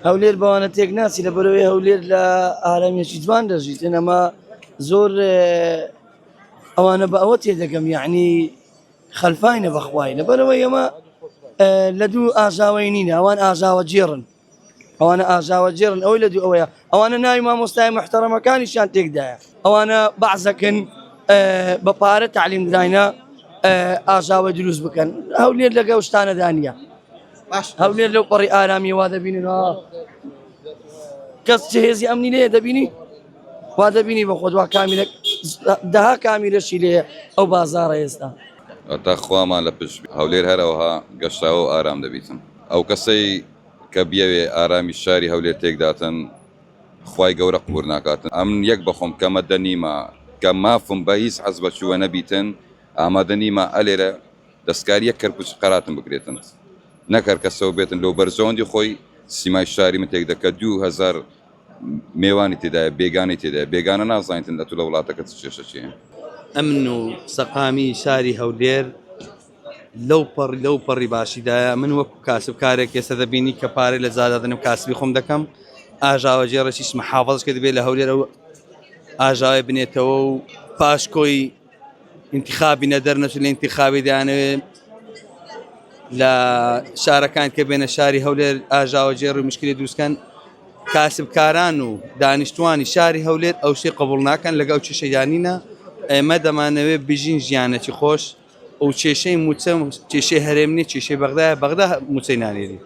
هەولێر بەوانە تێک ناچی لە بەرەوەی هەولێر لە ئارامیەکی جوان دەژیتن ئەمە زۆر ئەوانە بە ئەوە تێدەگەم یعنی خەلفاینە بەخوای لەبەرەوەی ئەمە لە دوو ئاژاوەی نینە ئەوان ئاژاوە جێڕن ئەوانە ئاژاوە جێڕن ئەوەی لە دوو ئەوەیە ئەوانە ناوی مامۆستای محتەرەمەکانیشیان تێکدایە ئەوانە بەعزەکەن بە پارە تعلیم دراینە ئاژاوە دروست بکەن هەولێر لەگەڵ شتانەدا نییە هەولێر لەو پەڕی ئارامی وا دەبینن کەس هێزی ئەمنی لێ دەبینی وا دەبینی بە خۆت وا کامیلە دەها کامیلەشی لێ ئەو بازاڕە ئێستا تا خوامان لە پشت هەولێر هەرەوەها گەشتاوە ئارام دەبیتن ئەو کەسەی کە بیاوێ ئارامی شاری هەولێر تێکداتن خوای گەورە قبول ناکاتن ئەم یەک بەخۆم کە مەدە نیمە کە مافم بە هیچ حەز بەچووە نەبیتن ئامادە نیمە ئەلێرە دەستکاریە کەرپوچ قەراتم بگرێتن نەکەر کەسەوە بێتن لەو بەرزەوەندی خۆی سیمای شاری من تێک دەکە 2000 میێوانی تێدایە بێگانی تێدایە بێگانە نازانیتن لە تو لە وڵاتەکە چ کێشە چیە ئەمن و سەقامی شاری هەولێر لەو پەڕی باشیدایە من وەکو کاسبکارێک ئێستا دەبینی کە پارەی لە زادادن و کاسبی خۆم دەکەم ئاژاوە جێڕەشیش محافەزەکە دەبێت لە هەولێر ئەو ئاژاوی بنێتەوە و پاش کۆی انتخابی نەدەرنەچ لە انتخابی دایانەوێت لە شارەکان کە بێنە شاری هەولێر ئاژاوە جێڕ و مشکلی دروستکەن کاسبکاران و دانیشتوانی شاری هەولێر ئەو شەی قبوڵ ناکەن لەگەڵ کێشەیانینە ئێمە دەمانەوێت بژین ژیانێکی خۆش ئەو کێشەی موچە کێشەی هەرێمنی کێشەی بەغدایە بەغدا موچەی نانێری